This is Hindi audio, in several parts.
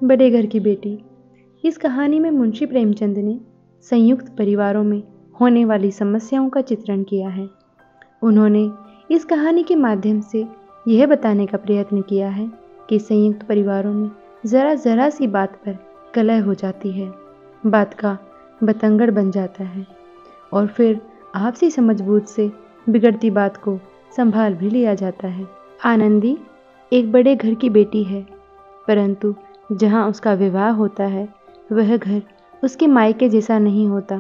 बड़े घर की बेटी। इस कहानी में मुंशी प्रेमचंद ने संयुक्त परिवारों में होने वाली समस्याओं का चित्रण किया है। उन्होंने इस कहानी के माध्यम से यह बताने का प्रयत्न किया है कि संयुक्त परिवारों में जरा सी बात पर कलह हो जाती है, बात का बतंगड़ बन जाता है और फिर आपसी समझबूझ से बिगड़ती बात को संभाल भी लिया जाता है। आनंदी एक बड़े घर की बेटी है, परंतु जहाँ उसका विवाह होता है वह घर उसके मायके जैसा नहीं होता।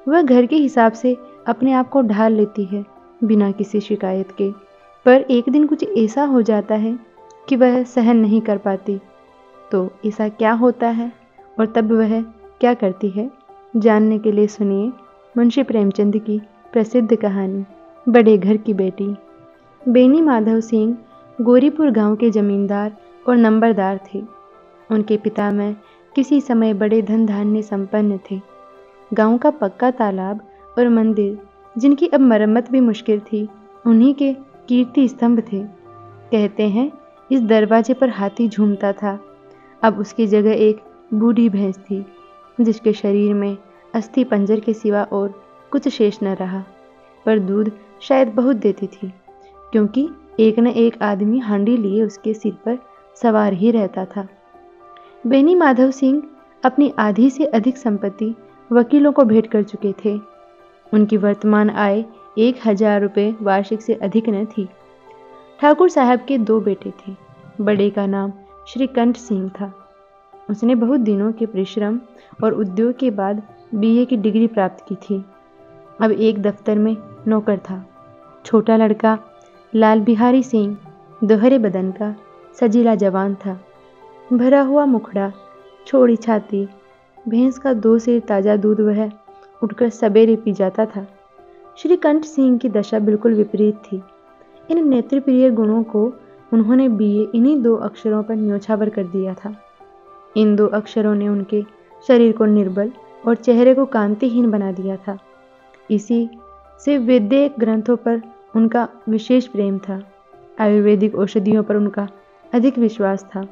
वह घर के हिसाब से अपने आप को ढाल लेती है बिना किसी शिकायत के, पर एक दिन कुछ ऐसा हो जाता है कि वह सहन नहीं कर पाती। तो ऐसा क्या होता है और तब वह क्या करती है, जानने के लिए सुनिए मुंशी प्रेमचंद की प्रसिद्ध कहानी बड़े घर की बेटी। बेनी माधव सिंह गोरीपुर गांव के जमींदार और नंबरदार थे। उनके पिता में किसी समय बड़े धन धान्य संपन्न थे। गांव का पक्का तालाब और मंदिर, जिनकी अब मरम्मत भी मुश्किल थी, उन्हीं के कीर्ति स्तंभ थे। कहते हैं इस दरवाजे पर हाथी झूमता था। अब उसकी जगह एक बूढ़ी भैंस थी, जिसके शरीर में अस्थि पंजर के सिवा और कुछ शेष न रहा, पर दूध शायद बहुत देती थी, क्योंकि एक न एक आदमी हांडी लिए उसके सिर पर सवार ही रहता था। बेनी माधव सिंह अपनी आधी से अधिक संपत्ति वकीलों को भेंट कर चुके थे। उनकी वर्तमान आय 1000 रुपये वार्षिक से अधिक न थी। ठाकुर साहब के 2 बेटे थे। बड़े का नाम श्रीकंठ सिंह था। उसने बहुत दिनों के परिश्रम और उद्योग के बाद बीए की डिग्री प्राप्त की थी। अब एक दफ्तर में नौकर था। छोटा लड़का लाल बिहारी सिंह दोहरे बदन का सजीला जवान था। भरा हुआ मुखड़ा, चौड़ी छाती, भैंस का 2 सेर ताज़ा दूध वह उठकर सवेरे पी जाता था। श्रीकंठ सिंह की दशा बिल्कुल विपरीत थी। इन नेत्रप्रिय गुणों को उन्होंने बीए इन्हीं 2 अक्षरों पर न्योछावर कर दिया था। इन 2 अक्षरों ने उनके शरीर को निर्बल और चेहरे को कांतिहीन बना दिया था। इसी से वैद्य ग्रंथों पर उनका विशेष प्रेम था। आयुर्वेदिक औषधियों पर उनका अधिक विश्वास था।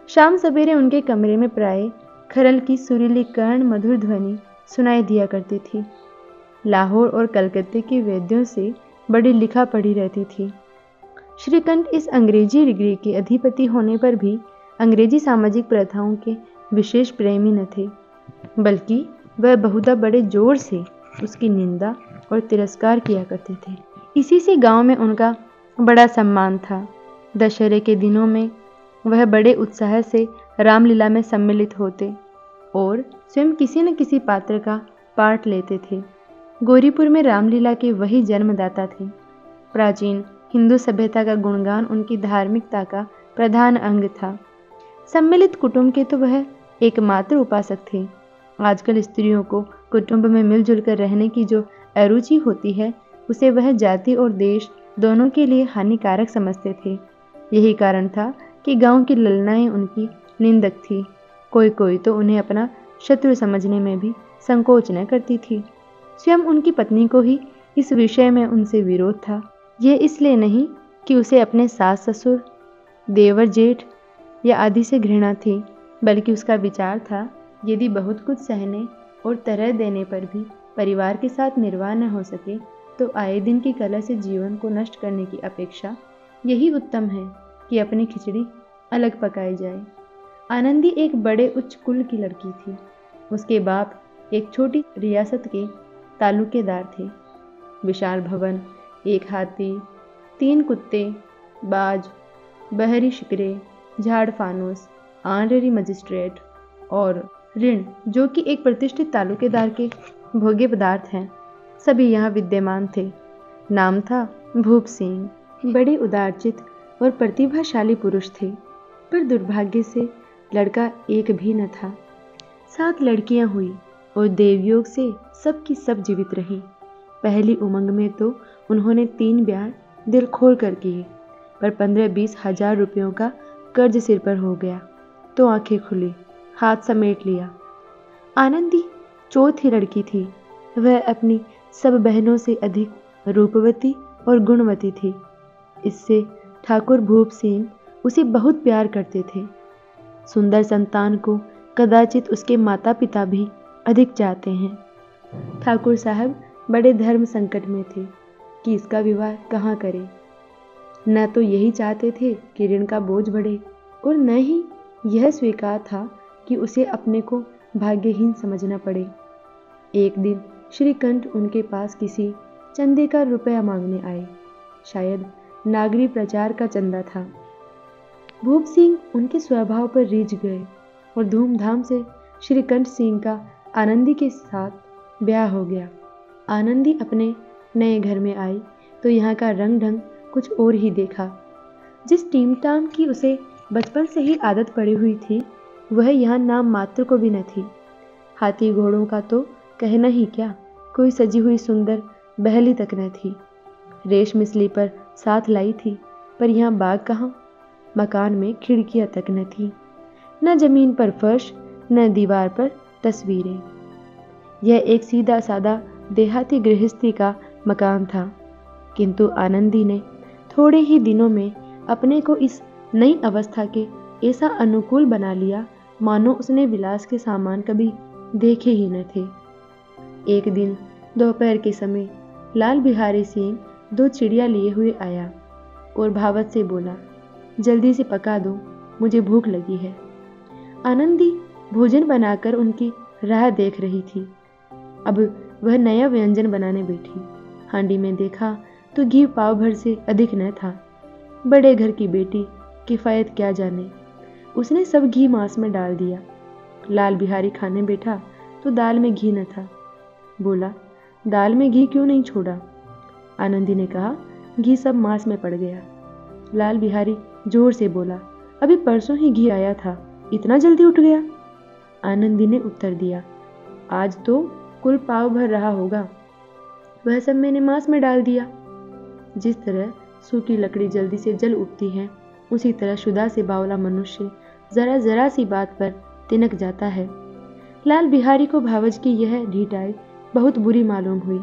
शाम सवेरे उनके कमरे में प्राय खरल की सुरीली कर्ण मधुर ध्वनि सुनाई दिया करती थी। लाहौर और कलकत्ते के वैद्यों से बड़ी लिखा पढ़ी रहती थी। श्रीकंठ इस अंग्रेजी डिग्री के अधिपति होने पर भी अंग्रेजी सामाजिक प्रथाओं के विशेष प्रेमी न थे, बल्कि वह बहुधा बड़े जोर से उसकी निंदा और तिरस्कार किया करते थे। इसी से गांव में उनका बड़ा सम्मान था। दशहरे के दिनों में वह बड़े उत्साह से रामलीला में सम्मिलित होते और स्वयं किसी न किसी पात्र का पाठ लेते थे। गोरीपुर में रामलीला के वही जन्मदाता थे। प्राचीन हिंदू सभ्यता का गुणगान उनकी धार्मिकता का प्रधान अंग था। सम्मिलित कुटुंब के तो वह एकमात्र उपासक थे। आजकल स्त्रियों को कुटुंब में मिलजुल कर रहने की जो अरुचि होती है, उसे वह जाति और देश दोनों के लिए हानिकारक समझते थे। यही कारण था कि गांव की ललनाएं उनकी निंदक थी। कोई कोई तो उन्हें अपना शत्रु समझने में भी संकोच न करती थी। स्वयं उनकी पत्नी को ही इस विषय में उनसे विरोध था। यह इसलिए नहीं कि उसे अपने सास ससुर, देवर जेठ या आदि से घृणा थी, बल्कि उसका विचार था यदि बहुत कुछ सहने और तरह देने पर भी परिवार के साथ निर्वाह न हो सके तो आए दिन की कला से जीवन को नष्ट करने की अपेक्षा यही उत्तम है कि अपनी खिचड़ी अलग पकाई जाए। आनंदी एक बड़े उच्च कुल की लड़की थी। उसके बाप एक छोटी रियासत के तालुकेदार थे। विशाल भवन, एक हाथी, 3 कुत्ते, बाज, बहरी शिकरे, झाड़ फानूस, ऑनरेरी मजिस्ट्रेट और ऋण, जो कि एक प्रतिष्ठित तालुकेदार के भोग्य पदार्थ हैं, सभी यहाँ विद्यमान थे। नाम था भूप सिंह। बड़े उदारचित और प्रतिभाशाली पुरुष थे, पर दुर्भाग्य से लड़का एक भी न था। 7 लड़कियां हुई और देवयोग से सब की सब जीवित रही। पहली उमंग में तो उन्होंने 3 ब्याह दिल खोल कर किए, पर 15-20 हजार रुपयों का कर्ज सिर पर हो गया तो आंखें खुली, हाथ समेट लिया। आनंदी चौथी लड़की थी। वह अपनी सब बहनों से अधिक रूपवती और गुणवती थी। इससे ठाकुर भूप सिंह उसे बहुत प्यार करते थे। सुंदर संतान को कदाचित उसके माता पिता भी अधिक चाहते हैं। ठाकुर साहब बड़े धर्म संकट में थे कि इसका विवाह कहाँ करें। न तो यही चाहते थे कि ऋण का बोझ बढ़े और न ही यह स्वीकार था कि उसे अपने को भाग्यहीन समझना पड़े। एक दिन श्रीकंठ उनके पास किसी चंदे का रुपया मांगने आए। शायद नागरी प्रचार का चंदा था। भूप सिंह उनके स्वभाव पर रीझ गए और धूमधाम से श्रीकंठ सिंह का आनंदी के साथ ब्याह हो गया। आनंदी अपने नए घर में आई तो यहाँ का रंग ढंग कुछ और ही देखा। जिस टीम टाम की उसे बचपन से ही आदत पड़ी हुई थी, वह यहाँ नाम मात्र को भी न थी। हाथी घोड़ों का तो कहना ही क्या, कोई सजी हुई सुंदर बहली तक न थी। रेशमी स्लीपर साथ लाई थी, पर यहाँ बाग कहाँ। मकान में खिड़कियां तक न थी, न जमीन पर फर्श, न दीवार पर तस्वीरें। यह एक सीधा सादा देहाती गृहस्थी का मकान था, किंतु आनंदी ने थोड़े ही दिनों में अपने को इस नई अवस्था के ऐसा अनुकूल बना लिया मानो उसने विलास के सामान कभी देखे ही न थे। एक दिन दोपहर के समय लाल बिहारी सिंह 2 चिड़िया लिए हुए आया और भावत से बोला, जल्दी से पका दो, मुझे भूख लगी है। आनंदी भोजन बनाकर उनकी राह देख रही थी। अब वह नया व्यंजन बनाने बैठी। हांडी में देखा तो घी पाव भर से अधिक न था। बड़े घर की बेटी किफायत क्या जाने, उसने सब घी मांस में डाल दिया। लाल बिहारी खाने बैठा तो दाल में घी न था। बोला, दाल में घी क्यों नहीं छोड़ा? आनंदी ने कहा, घी सब मांस में पड़ गया। लाल बिहारी जोर से बोला, अभी परसों ही घी आया था, इतना जल्दी उठ गया? आनंदी ने उत्तर दिया, आज तो कुल पाव भर रहा होगा, वह सब मैंने मांस में डाल दिया। जिस तरह सूखी लकड़ी जल्दी से जल उठती है, उसी तरह शुदा से बावला मनुष्य जरा जरा सी बात पर तिनक जाता है। लाल बिहारी को भावज की यह ढीठाई बहुत बुरी मालूम हुई।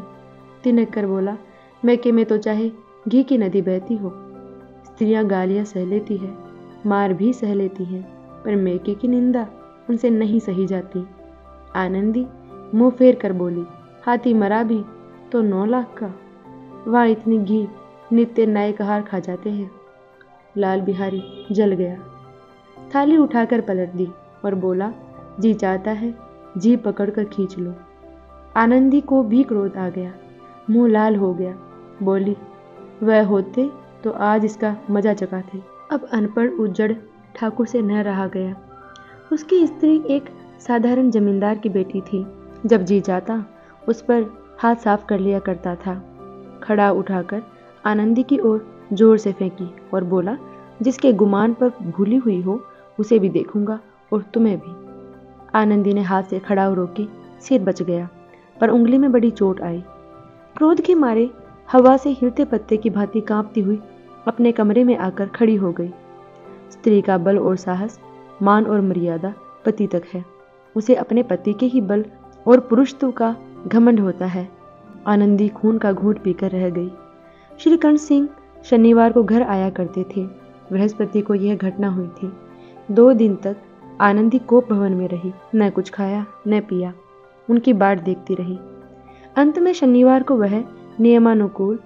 तिनक कर बोला, मैके में तो चाहे घी की नदी बहती हो, स्त्रियां गालियां सह लेती है, मार भी सह लेती हैं, पर मैके की निंदा उनसे नहीं सही जाती। आनंदी मुंह फेर कर बोली, हाथी मरा भी तो 9 लाख का, वहाँ इतनी घी नित्य नए कहार खा जाते हैं। लाल बिहारी जल गया। थाली उठाकर पलट दी और बोला, जी चाहता है जी पकड़कर खींच लो। आनंदी को भी क्रोध आ गया, मुंह लाल हो गया। बोली, वह होते तो आज इसका मजा चखाते। अब अनपढ़ उज्जड़ ठाकुर से न रहा गया। उसकी स्त्री एक साधारण जमींदार की बेटी थी। जब जी चाहता उस पर हाथ साफ कर लिया करता था। खड़ा उठाकर आनंदी की ओर जोर से फेंकी और बोला, जिसके गुमान पर भूली हुई हो उसे भी देखूंगा और तुम्हें भी। आनंदी ने हाथ से खड़ाऊ रोकी, सिर बच गया, पर उंगली में बड़ी चोट आई। क्रोध के मारे हवा से हिलते पत्ते की भांति कांपती हुई अपने कमरे में आकर खड़ी हो गई। स्त्री का बल और साहस, मान और मर्यादा पति तक है। उसे अपने पति के ही बल और पुरुषत्व का घमंड होता है। आनंदी खून का घूंट पीकर रह गई। श्रीकंठ सिंह शनिवार को घर आया करते थे। बृहस्पति को यह घटना हुई थी। 2 दिन तक आनंदी कोप भवन में रही, न कुछ खाया न पिया, उनकी बाट देखती रही। अंत में शनिवार को वह नियमानुकूल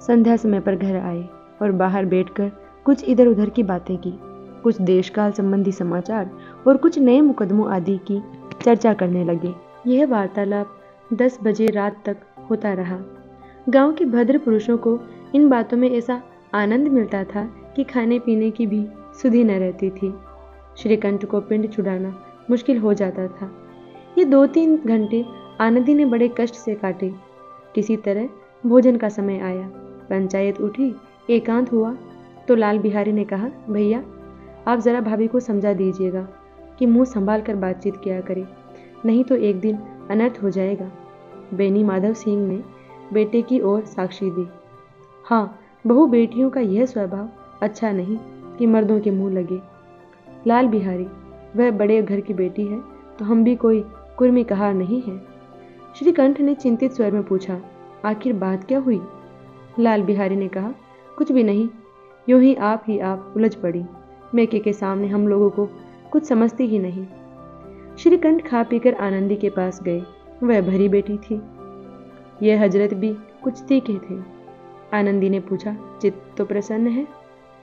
संध्या समय पर घर आए और बाहर बैठकर कुछ इधर उधर की बातें की, कुछ देशकाल संबंधी समाचार और कुछ नए मुकदमों आदि की चर्चा करने लगे। यह वार्तालाप 10 बजे रात तक होता रहा। गांव के भद्र पुरुषों को इन बातों में ऐसा आनंद मिलता था कि खाने पीने की भी सुधि न रहती थी। श्रीकंठ को पिंड छुड़ाना मुश्किल हो जाता था। ये 2-3 घंटे आनंदी ने बड़े कष्ट से काटे। किसी तरह भोजन का समय आया, पंचायत उठी, एकांत हुआ तो लाल बिहारी ने कहा, भैया आप जरा भाभी को समझा दीजिएगा कि मुंह संभाल कर बातचीत किया करे, नहीं तो एक दिन अनर्थ हो जाएगा। बेनी माधव सिंह ने बेटे की ओर साक्षी दी। हाँ, बहू बेटियों का यह स्वभाव अच्छा नहीं कि मर्दों के मुंह लगे। लाल बिहारी, वह बड़े घर की बेटी है तो हम भी कोई कुर्मी कहार नहीं है। श्रीकंठ ने चिंतित स्वर में पूछा, आखिर बात क्या हुई? लाल बिहारी ने कहा, कुछ भी नहीं, यूं ही आप उलझ पड़ी। मैके के सामने हम लोगों को कुछ समझती ही नहीं। श्रीकंठ खा पीकर आनंदी के पास गए। वह भरी बेटी थी। यह हजरत भी कुछ तीखे थे। आनंदी ने पूछा, चित्त तो प्रसन्न है?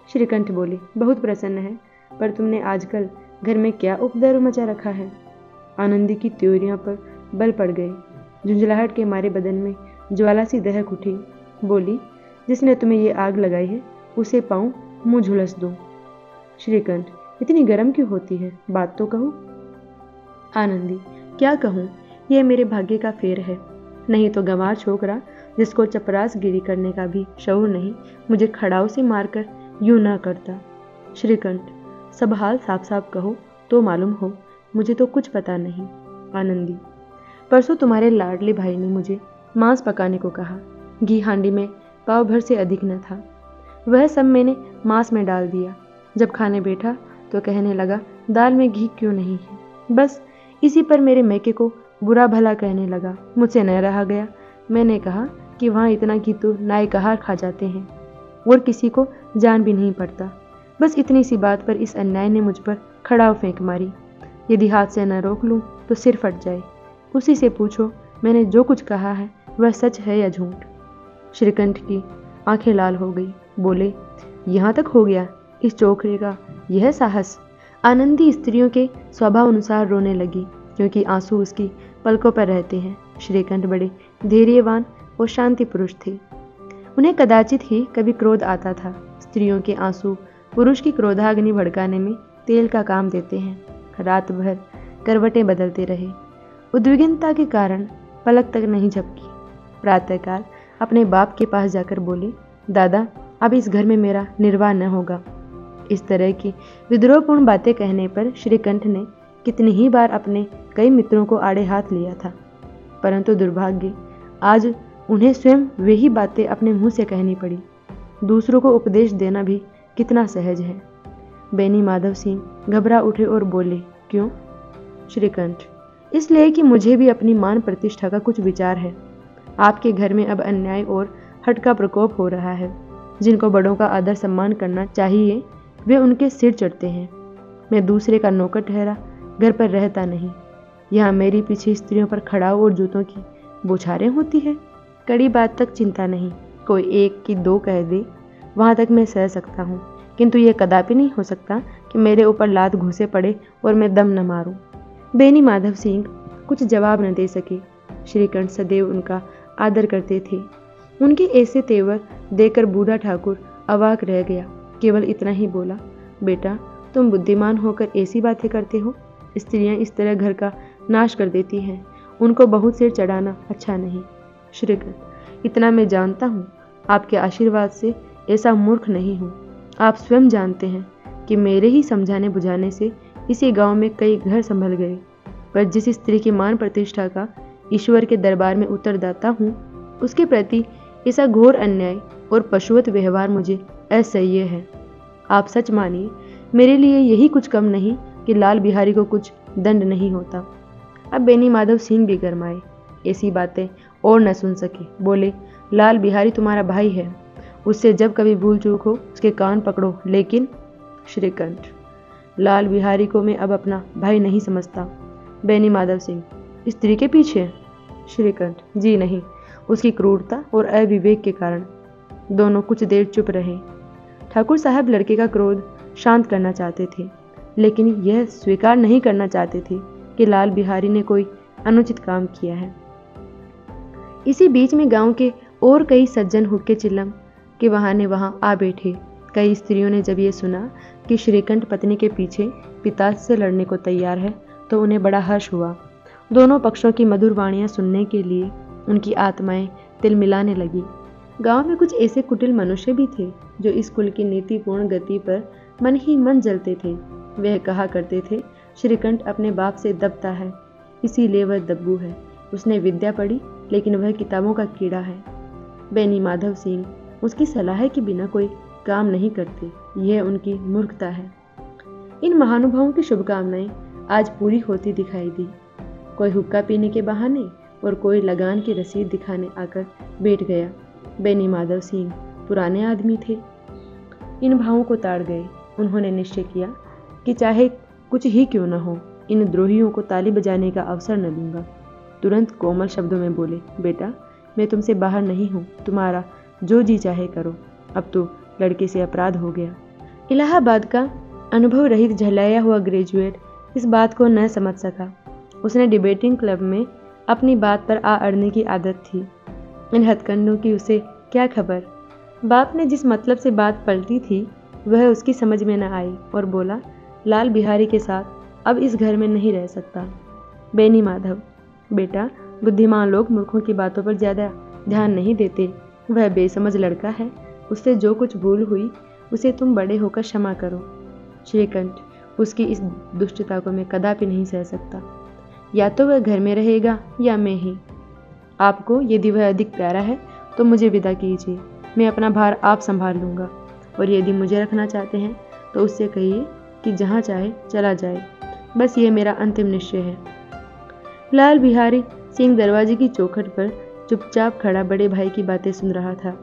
श्रीकंठ बोले, बहुत प्रसन्न है, पर तुमने आजकल घर में क्या उपद्रव मचा रखा है? आनंदी की त्योरियां पर बल पड़ गए। झुंझलाहट के मारे बदन में ज्वाला सी दहक उठी। बोली, जिसने तुम्हें ये आग लगाई है उसे पाऊं मुंह झुलस दो। श्रीकंठ, इतनी गर्म क्यों होती है? बात तो कहो। आनंदी, क्या कहूं, यह मेरे भाग्य का फेर है। नहीं तो गंवार छोकरा जिसको चपरासगिरी करने का भी शऊर नहीं, मुझे खड़ाऊ से मारकर यूं ना करता। श्रीकंठ, सब हाल साफ साफ कहो तो मालूम हो, मुझे तो कुछ पता नहीं। आनंदी, परसों तुम्हारे लाडले भाई ने मुझे मांस पकाने को कहा। घी हांडी में पाव भर से अधिक न था। वह सब मैंने मांस में डाल दिया। जब खाने बैठा तो कहने लगा, दाल में घी क्यों नहीं है? बस इसी पर मेरे मैके को बुरा भला कहने लगा। मुझसे न रहा गया। मैंने कहा कि वहाँ इतना घी तो नाई कहार खा जाते हैं और किसी को जान भी नहीं पड़ता। बस इतनी सी बात पर इस अन्याय ने मुझ पर खड़ाव फेंक मारी। यदि हाथ से न रोक लूँ तो सिर फट जाए। उसी से पूछो मैंने जो कुछ कहा है वह सच है या झूठ। श्रीकंठ की आंखें लाल हो गई। बोले, यहाँ तक हो गया इस चोखरे का यह साहस? आनंदी स्त्रियों के स्वभाव अनुसार रोने लगी, क्योंकि आंसू उसकी पलकों पर रहते हैं। श्रीकंठ बड़े धैर्यवान और शांति पुरुष थे। उन्हें कदाचित ही कभी क्रोध आता था। स्त्रियों के आंसू पुरुष की क्रोधाग्नि भड़काने में तेल का काम देते हैं। रात भर करवटें बदलते रहे। उद्विग्नता के कारण पलक तक नहीं झपकी। प्रातःकाल अपने बाप के पास जाकर बोले, दादा, अब इस घर में मेरा निर्वाह न होगा। इस तरह की विद्रोहपूर्ण बातें कहने पर श्रीकंठ ने कितनी ही बार अपने कई मित्रों को आड़े हाथ लिया था, परंतु दुर्भाग्य आज उन्हें स्वयं वे ही बातें अपने मुंह से कहनी पड़ी। दूसरों को उपदेश देना भी कितना सहज है। बेनी माधव सिंह घबरा उठे और बोले, क्यों? श्रीकंठ, इसलिए कि मुझे भी अपनी मान प्रतिष्ठा का कुछ विचार है। आपके घर में अब अन्याय और हठ का प्रकोप हो रहा है। जिनको बड़ों का आदर सम्मान करना चाहिए वे उनके सिर चढ़ते हैं। मैं दूसरे का नौकर ठहरा घर पर रहता नहीं। यहाँ मेरी पीछे स्त्रियों पर खड़ाऊ और जूतों की बौछारें होती है। कड़ी बात तक चिंता नहीं, कोई एक की दो कह दे वहाँ तक मैं सह सकता हूँ, किंतु यह कदापि नहीं हो सकता कि मेरे ऊपर लात घुसे पड़े और मैं दम न मारूं। बेनी माधव सिंह कुछ जवाब न दे सके। श्रीकंठ सदैव उनका आदर करते थे। उनके ऐसे तेवर देकर बूढ़ा ठाकुर अवाक रह गया। केवल इतना ही बोला, बेटा, तुम बुद्धिमान होकर ऐसी बातें करते हो? स्त्रियां इस तरह घर का नाश कर देती हैं। उनको बहुत सिर चढ़ाना अच्छा नहीं। श्रीकंठ, इतना मैं जानता हूँ। आपके आशीर्वाद से ऐसा मूर्ख नहीं हूँ। आप स्वयं जानते हैं कि मेरे ही समझाने बुझाने से इसी गांव में कई घर संभल गए। पर जिस स्त्री की मान प्रतिष्ठा का ईश्वर के दरबार में उत्तरदाता हूँ, उसके प्रति ऐसा घोर अन्याय और पशुवत व्यवहार मुझे असह्य है। आप सच मानिए, मेरे लिए यही कुछ कम नहीं कि लाल बिहारी को कुछ दंड नहीं होता। अब बेनी माधव सिंह भी गरमाए। ऐसी बातें और न सुन सके। बोले, लाल बिहारी तुम्हारा भाई है। उससे जब कभी भूल चूक हो उसके कान पकड़ो। लेकिन श्रीकंठ, लाल बिहारी को मैं अब अपना भाई नहीं समझता। बेनी माधव सिंह, स्त्री के पीछे? श्रीकंठ, जी नहीं, उसकी क्रूरता और अविवेक के कारण। दोनों कुछ देर चुप रहे। ठाकुर साहब लड़के का क्रोध शांत करना चाहते थे, लेकिन यह स्वीकार नहीं करना चाहते थे कि लाल बिहारी ने कोई अनुचित काम किया है। इसी बीच में गांव के और कई सज्जन हुक्के चिल्लम के बहाने वहां आ बैठे। कई स्त्रियों ने जब ये सुना कि श्रीकंठ पत्नी के पीछे पिता से लड़ने को तैयार है तो उन्हें बड़ा हर्ष हुआ। दोनों पक्षों की मधुर वाणियां सुनने के लिए उनकी आत्माएं तिलमिलाने लगी। गांव में कुछ ऐसे कुटिल मनुष्य भी थे जो इस कुल की नीतिपूर्ण गति पर मन ही मन जलते थे। वह कहा करते थे, श्रीकंठ अपने बाप से दबता है, इसीलिए वह दब्बू है। उसने विद्या पढ़ी लेकिन वह किताबों का कीड़ा है। बेनी माधव सिंह उसकी सलाह के बिना कोई काम नहीं करते। यह उनकी मूर्खता है। इन महानुभावों की शुभकामनाएं आज पूरी होती दिखाई दी। कोई हुक्का पीने के बहाने और कोई लगान की रसीद दिखाने आकर बैठ गया। बेनी माधव सिंह पुराने आदमी थे। इन भावों को ताड़ गए। उन्होंने निश्चय किया कि चाहे कुछ ही क्यों न हो, इन द्रोहियों को ताली बजाने का अवसर न दूंगा। तुरंत कोमल शब्दों में बोले, बेटा मैं तुमसे बाहर नहीं हूँ, तुम्हारा जो जी चाहे करो, अब तो लड़के से अपराध हो गया। इलाहाबाद का अनुभव रहित झल्लाया हुआ ग्रेजुएट इस बात को न समझ सका। उसने डिबेटिंग क्लब में अपनी बात पर आ अड़ने की आदत थी। इन हथकंडों की उसे क्या खबर। बाप ने जिस मतलब से बात पलटी थी वह उसकी समझ में न आई और बोला, लाल बिहारी के साथ अब इस घर में नहीं रह सकता। बेनी माधव, बेटा बुद्धिमान लोग मूर्खों की बातों पर ज़्यादा ध्यान नहीं देते। वह बेसमझ लड़का है, उससे जो कुछ भूल हुई उसे तुम बड़े होकर क्षमा करो। श्रीकंठ, उसकी इस दुष्टता को मैं कदापि नहीं सह सकता। या तो वह घर में रहेगा या मैं ही। आपको यदि वह अधिक प्यारा है तो मुझे विदा कीजिए, मैं अपना भार आप संभाल लूँगा। और यदि मुझे रखना चाहते हैं तो उससे कहिए कि जहाँ चाहे चला जाए। बस ये मेरा अंतिम निश्चय है। लाल बिहारी सिंह दरवाजे की चौखट पर चुपचाप खड़ा बड़े भाई की बातें सुन रहा था।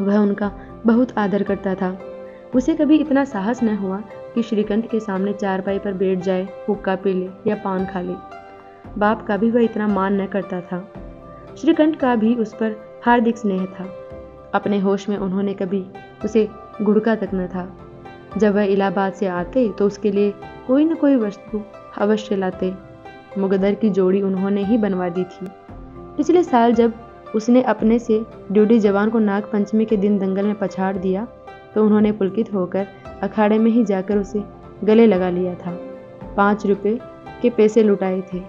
वह उनका बहुत आदर करता था। उसे कभी इतना साहस न हुआ कि श्रीकंठ के सामने चारपाई पर बैठ जाए, हुक्का पी ले या पान खा ले। बाप का भी वह इतना मान न करता था। श्रीकंठ का भी उस पर हार्दिक स्नेह था। अपने होश में उन्होंने कभी उसे गुड़का तक न था। जब वह इलाहाबाद से आते तो उसके लिए कोई न कोई वस्तु अवश्य लाते। मुगदर की जोड़ी उन्होंने ही बनवा दी थी। पिछले साल जब उसने अपने से ड्यूटी जवान को नाग पंचमी के दिन दंगल में पछाड़ दिया तो उन्होंने पुलकित होकर अखाड़े में ही जाकर उसे गले लगा लिया था। 5 रुपए के पैसे लुटाए थे।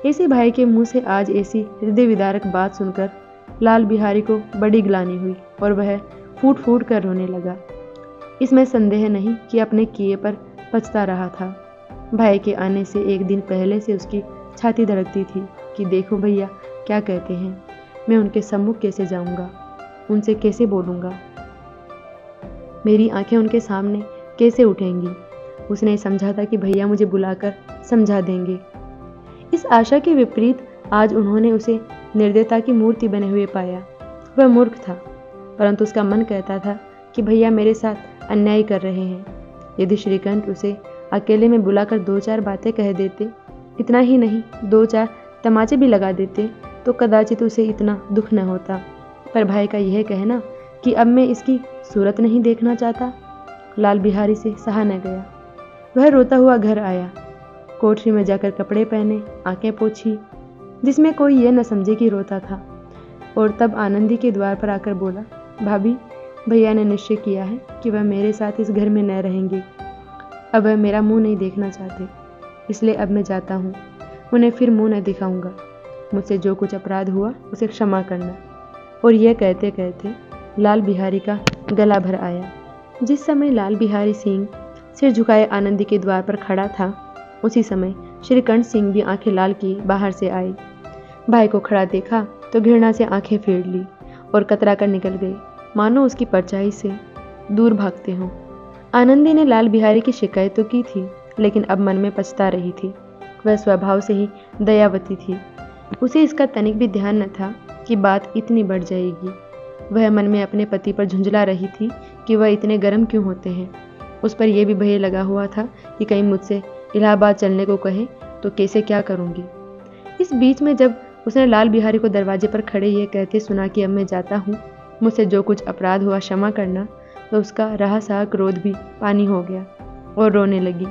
ऐसे भाई के मुंह से आज ऐसी हृदय विदारक बात सुनकर लाल बिहारी को बड़ी ग्लानि हुई और वह फूट फूट कर रोने लगा। इसमें संदेह नहीं कि अपने किए पर पछता रहा था। भाई के आने से एक दिन पहले से उसकी छाती धड़कती थी कि देखो भैया क्या कहते हैं, मैं उनके सम्मुख कैसे जाऊंगा, उनसे कैसे बोलूंगा, मेरी आंखें उनके सामने कैसे उठेंगी। उसने समझा था कि भैया मुझे बुलाकर समझा देंगे। इस आशा के विपरीत आज उन्होंने उसे निर्दयता की मूर्ति बने हुए पाया। वह मूर्ख था, परंतु उसका मन कहता था कि भैया मेरे साथ अन्याय कर रहे हैं। यदि श्रीकंठ उसे अकेले में बुलाकर 2-4 बातें कह देते, इतना ही नहीं 2-4 तमाचे भी लगा देते तो कदाचित उसे इतना दुख न होता। पर भाई का यह कहना कि अब मैं इसकी सूरत नहीं देखना चाहता, लाल बिहारी से सहा न गया। वह रोता हुआ घर आया, कोठरी में जाकर कपड़े पहने, आंखें पोंछी, जिसमें कोई ये न समझे कि रोता था। और तब आनंदी के द्वार पर आकर बोला, भाभी भैया ने निश्चय किया है कि वह मेरे साथ इस घर में न रहेंगे। अब वह मेरा मुंह नहीं देखना चाहते, इसलिए अब मैं जाता हूँ। उन्हें फिर मुंह न दिखाऊंगा। मुझसे जो कुछ अपराध हुआ उसे क्षमा करना। और यह कहते कहते लाल बिहारी का गला भर आया। जिस समय लाल बिहारी सिंह सिर झुकाए आनंदी के द्वार पर खड़ा था, उसी समय श्रीकंठ सिंह भी आंखें लाल किए बाहर से आए। भाई को खड़ा देखा तो घृणा से आंखें फेर ली और कतरा कर निकल गए, मानो उसकी परछाई से दूर भागते हों। आनंदी ने लाल बिहारी की शिकायत तो की थी, लेकिन अब मन में पछता रही थी। वह स्वभाव से ही दयावती थी। उसे इसका तनिक भी ध्यान न था कि बात इतनी बढ़ जाएगी। वह मन में अपने पति पर झुंझला रही थी कि वह इतने गर्म क्यों होते हैं। उस पर यह भी भय लगा हुआ था कि कहीं मुझसे इलाहाबाद चलने को कहे तो कैसे क्या करूंगी। इस बीच में जब उसने लाल बिहारी को दरवाजे पर खड़े ये कहते सुना कि अब मैं जाता हूँ, मुझसे जो कुछ अपराध हुआ क्षमा करना, तो उसका रहा सहा क्रोध भी पानी हो गया और रोने लगी।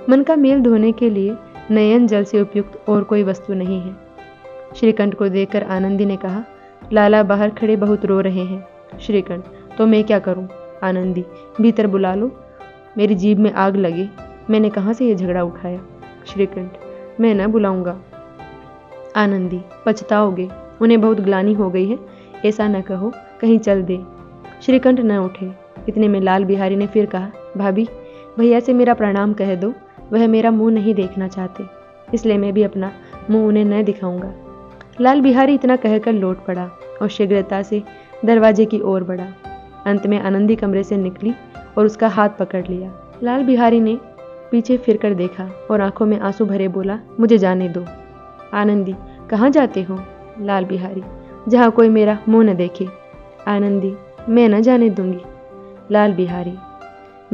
मन का मेल धोने के लिए नयन जल से उपयुक्त और कोई वस्तु नहीं है। श्रीकंठ को देखकर आनंदी ने कहा, लाला बाहर खड़े बहुत रो रहे हैं। श्रीकंठ, तो मैं क्या करूं? आनंदी, भीतर बुला लो, मेरी जीभ में आग लगे, मैंने कहाँ से ये झगड़ा उठाया। श्रीकंठ, मैं न बुलाऊंगा। आनंदी, पछताओगे, उन्हें बहुत ग्लानि हो गई है, ऐसा न कहो, कहीं चल दे। श्रीकंठ न उठे। इतने में लाल बिहारी ने फिर कहा, भाभी भैया से मेरा प्रणाम कह दो, वह मेरा मुंह नहीं देखना चाहते, इसलिए मैं भी अपना मुंह उन्हें न दिखाऊंगा। लाल बिहारी इतना कहकर लौट पड़ा और शीघ्रता से दरवाजे की ओर बढ़ा। अंत में आनंदी कमरे से निकली और उसका हाथ पकड़ लिया। लाल बिहारी ने पीछे फिरकर देखा और आंखों में आंसू भरे बोला, मुझे जाने दो। आनंदी, कहाँ जाते हो? लाल बिहारी, जहाँ कोई मेरा मुंह न देखे। आनंदी, मैं न जाने दूंगी। लाल बिहारी,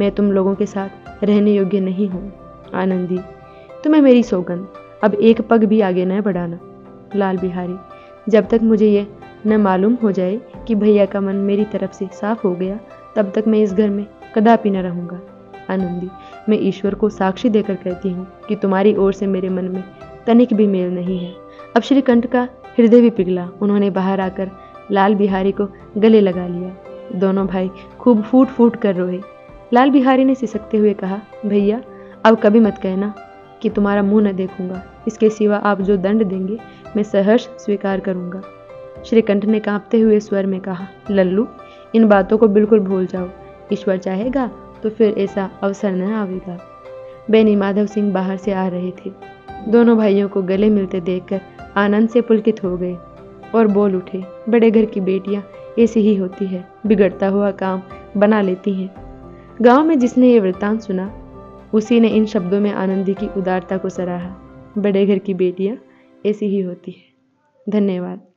मैं तुम लोगों के साथ रहने योग्य नहीं हूँ। आनंदी, तुम्हें मेरी सौगंध, अब एक पग भी आगे न बढ़ाना। लाल बिहारी, जब तक मुझे ये न मालूम हो जाए कि भैया का मन मेरी तरफ से साफ हो गया, तब तक मैं इस घर में कदापि न रहूंगा। आनंदी, मैं ईश्वर को साक्षी देकर कहती हूँ कि तुम्हारी ओर से मेरे मन में तनिक भी मेल नहीं है। अब श्रीकंठ का हृदय भी पिघला। उन्होंने बाहर आकर लाल बिहारी को गले लगा लिया। दोनों भाई खूब फूट फूट कर रोए। लाल बिहारी ने सिसकते हुए कहा, भैया अब कभी मत कहना कि तुम्हारा मुंह न देखूंगा। इसके सिवा आप जो दंड देंगे मैं सहर्ष स्वीकार करूंगा। श्रीकंठ ने कांपते हुए स्वर में कहा, लल्लू, इन बातों को बिल्कुल भूल जाओ। ईश्वर चाहेगा तो फिर ऐसा अवसर न आवेगा। बेनी माधव सिंह बाहर से आ रहे थे। दोनों भाइयों को गले मिलते देखकर आनंद से पुलकित हो गए और बोल उठे, बड़े घर की बेटियां ऐसी ही होती है, बिगड़ता हुआ काम बना लेती हैं। गांव में जिसने ये वृत्तांत सुना, उसी ने इन शब्दों में आनंदी की उदारता को सराहा। बड़े घर की बेटियां ऐसी ही होती है। धन्यवाद।